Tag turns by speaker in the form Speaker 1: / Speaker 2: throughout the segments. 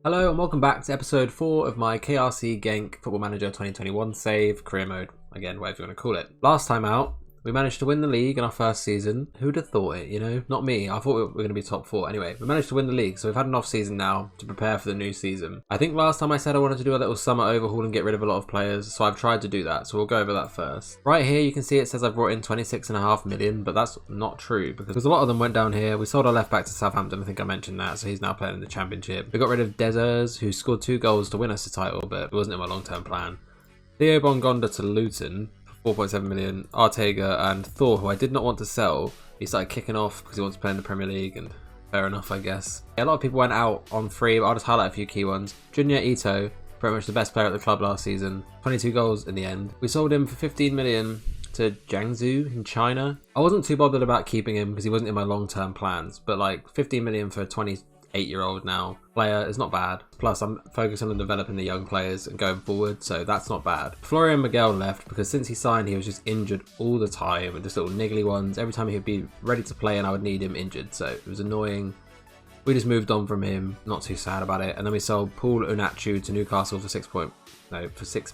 Speaker 1: Hello and welcome back to episode 4 of my KRC Genk Football Manager 2021 save career mode, again whatever you want to call it. Last time out we managed to win the league in our first season. Who'd have thought it, you know? Not me. I thought we were going to be top 4. Anyway, we managed to win the league, so we've had an off season now to prepare for the new season. I think last time I said I wanted to do a little summer overhaul and get rid of a lot of players, so I've tried to do that, so we'll go over that first. Right here you can see it says I've brought in 26.5 million, but that's not true because a lot of them went down here. We sold our left back to Southampton, I think I mentioned that, so he's now playing in the Championship. We got rid of Dezers, who scored 2 goals to win us the title, but it wasn't in my long-term plan. Theo Bongonda to Luton, 4.7 million, Artega and Thor, who I did not want to sell. He started kicking off because he wants to play in the Premier League, and fair enough, I guess. A lot of people went out on free, but I'll just highlight a few key ones. Junya Ito, pretty much the best player at the club last season, 22 goals in the end. We sold him for 15 million to Jiangsu in China. I wasn't too bothered about keeping him because he wasn't in my long-term plans, but like 15 million for a 28-year-old now player is not bad. Plus I'm focusing on developing the young players and going forward, so that's not bad. Florian Miguel left because since he signed he was just injured all the time and just little niggly ones. Every time he'd be ready to play and I would need him injured, so it was annoying. We just moved on from him, not too sad about it. And then we sold Paul Unachu to Newcastle for 6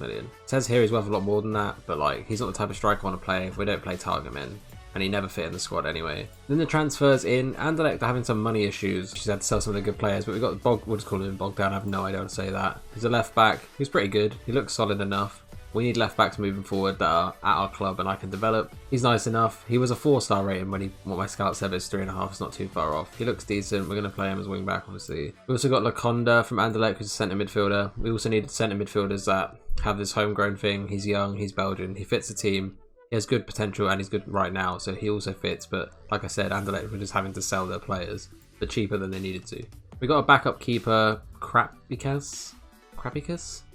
Speaker 1: million. It says here he's worth a lot more than that, but like he's not the type of striker I want to play if we don't play target men. And he never fit in the squad anyway. Then the transfers in, Anderlecht are having some money issues. She's had to sell some of the good players, but we've got we'll just call him Bogdan, I have no idea how to say that. He's a left back, he's pretty good, he looks solid enough. We need left backs moving forward that are at our club and I can develop. He's nice enough. He was a 4-star rating when what my scout said is 3.5, it's not too far off. He looks decent, we're going to play him as wing back obviously. We also got Laconda from Anderlecht, who's a centre midfielder. We also needed centre midfielders that have this homegrown thing. He's young, he's Belgian, he fits the team. He has good potential and he's good right now, so he also fits, but like I said, Anderlecht were just having to sell their players, but cheaper than they needed to. We got a backup keeper, Krapikas?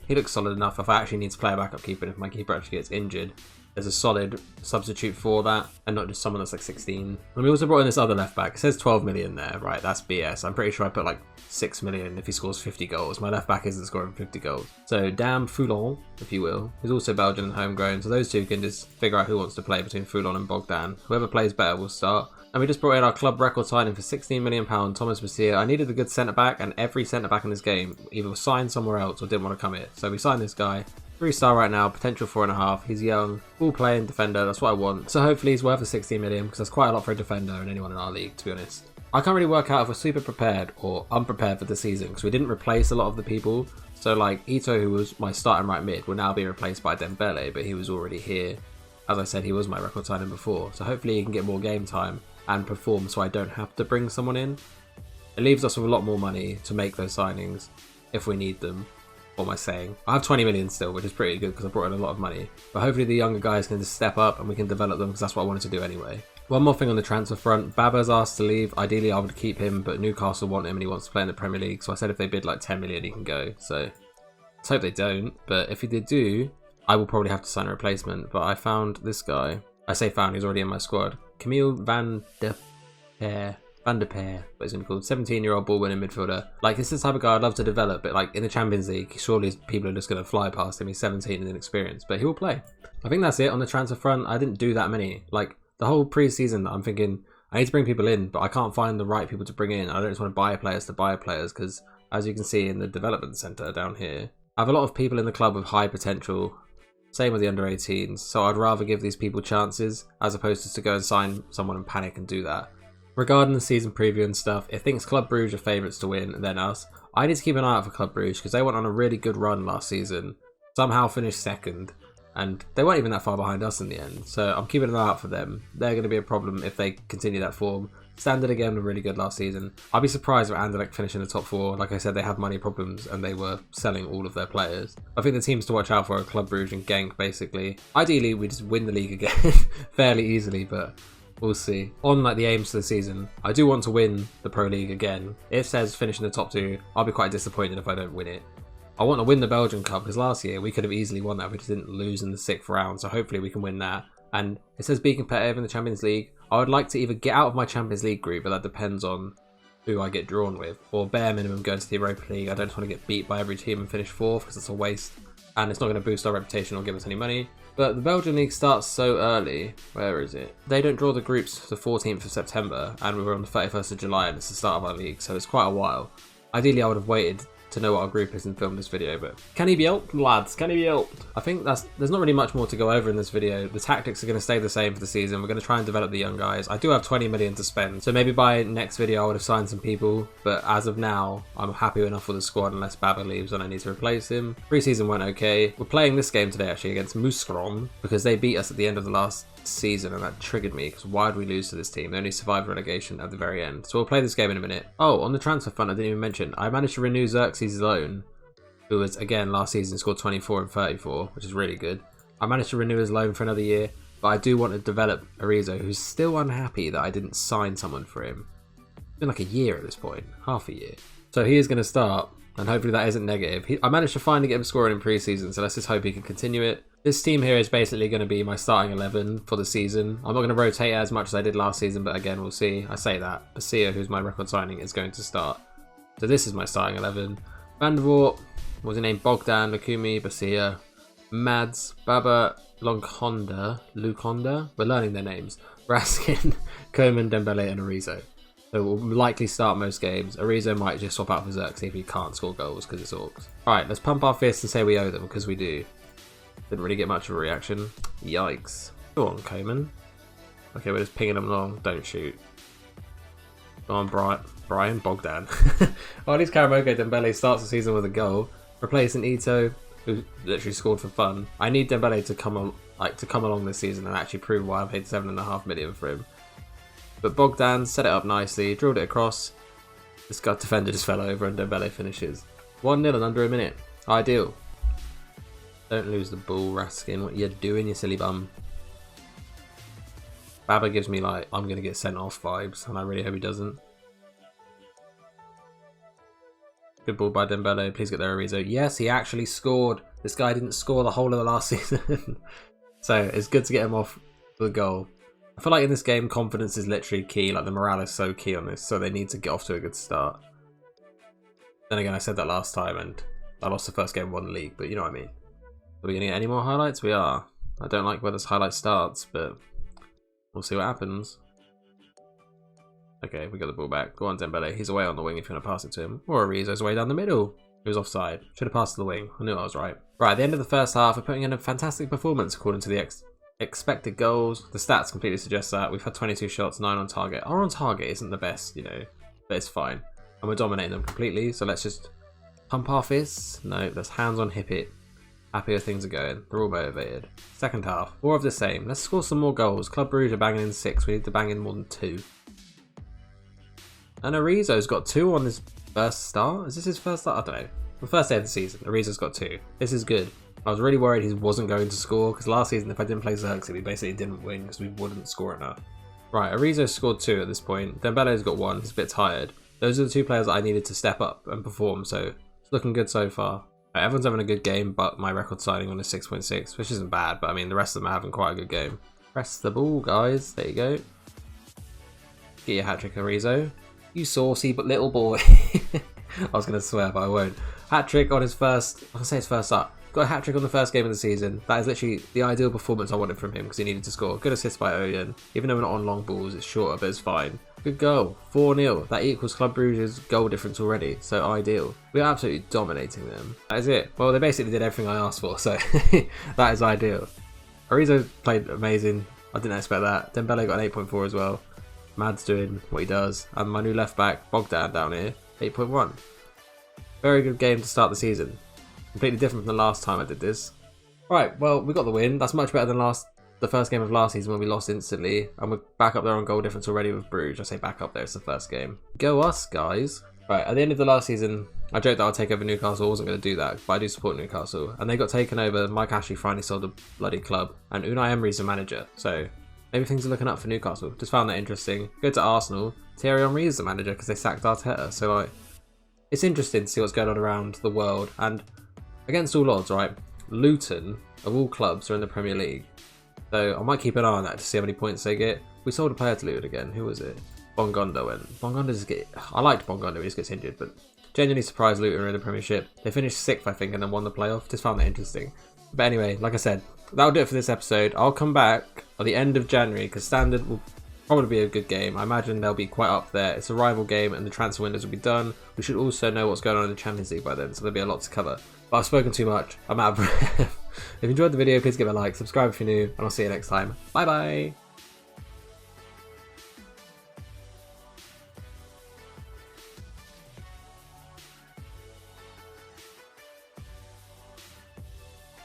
Speaker 1: He looks solid enough if I actually need to play a backup keeper, and if my keeper actually gets injured, there's a solid substitute for that, and not just someone that's like 16. And we also brought in this other left back. It says 12 million there, right? That's BS. I'm pretty sure I put like 6 million if he scores 50 goals. My left back isn't scoring 50 goals. So Dam Foulon, if you will, is also Belgian and homegrown. So those two can just figure out who wants to play between Foulon and Bogdan. Whoever plays better will start. And we just brought in our club record signing for £16 million, Thomas Messier. I needed a good centre-back, and every centre-back in this game either was signed somewhere else or didn't want to come here. So we signed this guy. 3-star right now, potential 4.5. He's young, full playing defender, that's what I want. So hopefully he's worth the 16 million because that's quite a lot for a defender and anyone in our league, to be honest. I can't really work out if we're super prepared or unprepared for the season because we didn't replace a lot of the people. So like Ito, who was my starting right mid, will now be replaced by Dembele, but he was already here. As I said, he was my record signing before, so hopefully he can get more game time and perform so I don't have to bring someone in. It leaves us with a lot more money to make those signings if we need them. What am I saying? I have 20 million still, which is pretty good because I brought in a lot of money. But hopefully the younger guys can just step up and we can develop them because that's what I wanted to do anyway. One more thing on the transfer front. Baba's asked to leave. Ideally I would keep him, but Newcastle want him and he wants to play in the Premier League. So I said if they bid like 10 million he can go. So let's hope they don't. But if they do, I will probably have to sign a replacement. But I found this guy. I say found, he's already in my squad. Camille Van der Peer, what is he called? 17-year-old ball-winning midfielder. Like, this is the type of guy I'd love to develop, but like in the Champions League, surely people are just going to fly past him. He's 17 and inexperienced, but he will play. I think that's it on the transfer front. I didn't do that many. Like, the whole pre-season, I'm thinking, I need to bring people in, but I can't find the right people to bring in. I don't just want to buy players because, as you can see in the development centre down here, I have a lot of people in the club with high potential. Same with the under-18s, so I'd rather give these people chances as opposed to go and sign someone and panic and do that. Regarding the season preview and stuff, it thinks Club Brugge are favourites to win and then us. I need to keep an eye out for Club Brugge because they went on a really good run last season, somehow finished second, and they weren't even that far behind us in the end, so I'm keeping an eye out for them. They're going to be a problem if they continue that form. Standard again were really good last season. I'd be surprised if Anderlecht finish in the top 4. Like I said, they have money problems and they were selling all of their players. I think the teams to watch out for are Club Brugge and Genk, basically. Ideally, we just win the league again fairly easily, but we'll see. On like the aims for the season, I do want to win the Pro League again. It says finish in the top 2. I'll be quite disappointed if I don't win it. I want to win the Belgian Club because last year we could have easily won that. We just didn't lose in the 6th round, so hopefully we can win that. And it says be competitive in the Champions League. I would like to either get out of my Champions League group, but that depends on who I get drawn with, or bare minimum go into the Europa League. I don't just want to get beat by every team and finish 4th because it's a waste and it's not going to boost our reputation or give us any money. But the Belgian League starts so early. Where is it? They don't draw the groups the 14th of September and we were on the 31st of July and it's the start of our league, so it's quite a while. Ideally I would have waited to know what our group is and film this video, but can he be helped, lads? Can he be helped? I think there's not really much more to go over in this video. The tactics are going to stay the same for the season. We're going to try and develop the young guys. I do have 20 million to spend, so maybe by next video I would have signed some people, but as of now, I'm happy enough with the squad unless Baba leaves and I need to replace him. Pre-season went okay. We're playing this game today actually against Muskron because they beat us at the end of the last season, and that triggered me because why did we lose to this team? They only survived relegation at the very end. So we'll play this game in a minute. Oh, on the transfer front, I didn't even mention, I managed to renew Xerxes' loan, who was, again, last season scored 24 and 34, which is really good. I managed to renew his loan for another year, but I do want to develop Arizo, who's still unhappy that I didn't sign someone for him. It's been like a year at this point, half a year. So he is going to start, and hopefully that isn't negative. I managed to finally get him scoring in pre-season, so let's just hope he can continue it. This team here is basically going to be my starting 11 for the season. I'm not going to rotate as much as I did last season, but again, we'll see. I say that. Basia, who's my record signing, is going to start. So this is my starting 11. Van der Voort, what was his name? Bogdan, Lukumi, Basia, Mads, Baba, Lukonda. We're learning their names. Raskin, Koeman, Dembele, and Arizo. So we'll likely start most games. Arizo might just swap out for Xerxes if he can't score goals because it's Orcs. Alright, let's pump our fists and say we owe them, because we do. Didn't really get much of a reaction. Yikes. Go on, Koeman. Okay, we're just pinging them along. Don't shoot. Go on, Brian Bogdan. Well, at least Karamogo Dembele starts the season with a goal, replacing Ito, who literally scored for fun. I need Dembele to come along this season and actually prove why I paid 7.5 million for him. But Bogdan set it up nicely, drilled it across. This guy defender just fell over and Dembele finishes. 1-0 in under a minute. Ideal. Don't lose the ball, Raskin. What you doing, you silly bum? Baba gives me like, I'm going to get sent off vibes, and I really hope he doesn't. Good ball by Dembele. Please get there, Arizo. Yes, he actually scored. This guy didn't score the whole of the last season. So it's good to get him off the goal. I feel like in this game, confidence is literally key. Like the morale is so key on this, so they need to get off to a good start. Then again, I said that last time, and I lost the first game, won the league, but you know what I mean. Are we going to get any more highlights? We are. I don't like where this highlight starts, but we'll see what happens. Okay, we got the ball back. Go on, Dembele. He's away on the wing if you want to pass it to him. Or Arizo's away down the middle. He was offside. Should have passed to the wing. I knew I was right. Right, at the end of the first half, we're putting in a fantastic performance according to the expected goals. The stats completely suggest that. We've had 22 shots, 9 on target. Our on target isn't the best, you know, but it's fine. And we're dominating them completely, so let's just pump our fists. No, that's hands on hip it. Happy with things are going. They're all motivated. Second half, more of the same. Let's score some more goals. Club Brugge are banging in 6. We need to bang in more than 2. And Arizo's got 2 on his first start. Is this his first start? I don't know. The first day of the season, Arizo's got 2. This is good. I was really worried he wasn't going to score, because last season, if I didn't play Xerxes, we basically didn't win because we wouldn't score enough. Right, Arizo scored 2 at this point. Dembele's got 1. He's a bit tired. Those are the 2 players that I needed to step up and perform, so it's looking good so far. Everyone's having a good game, but my record signing on is 6.6, which isn't bad, but I mean, the rest of them are having quite a good game. Press the ball, guys. There you go. Get your hat-trick, Arizo. You saucy but little boy. I was going to swear, but I won't. Hat-trick on his first, I'll say his first start. Got a hat-trick on the first game of the season. That is literally the ideal performance I wanted from him because he needed to score. Good assist by Oyen. Even though we're not on long balls, it's shorter, but it's fine. Good goal. 4-0. That equals Club Brugge's goal difference already, so ideal. We are absolutely dominating them. That is it. Well, they basically did everything I asked for, so that is ideal. Arizo played amazing. I didn't expect that. Dembele got an 8.4 as well. Mad's doing what he does. And my new left back, Bogdan, down here, 8.1. Very good game to start the season. Completely different from the last time I did this. Right, well, we got the win. That's much better than the first game of last season when we lost instantly. And we're back up there on goal difference already with Bruges. I say back up there, it's the first game. Go us, guys. Right, at the end of the last season, I joked that I'd take over Newcastle. I wasn't going to do that, but I do support Newcastle. And they got taken over. Mike Ashley finally sold the bloody club. And Unai Emery's the manager. So maybe things are looking up for Newcastle. Just found that interesting. Go to Arsenal. Thierry Henry is the manager because they sacked Arteta. So, like, it's interesting to see what's going on around the world. And against all odds, right, Luton, of all clubs, are in the Premier League. So I might keep an eye on that to see how many points they get. We sold a player to Luton again. Who was it? Bongondo went. I liked Bongondo, he just gets injured, but genuinely surprised Luton are in the Premiership. They finished 6th, I think, and then won the playoff. Just found that interesting. But anyway, like I said, that'll do it for this episode. I'll come back at the end of January, because Standard will Probably be a good game. I imagine they'll be quite up there. It's a rival game and the transfer windows will be done. We should also know what's going on in the Champions League by then, so there'll be a lot to cover. But I've spoken too much. I'm out of breath. If you enjoyed the video, please give it a like, subscribe if you're new, and I'll see you next time. Bye bye!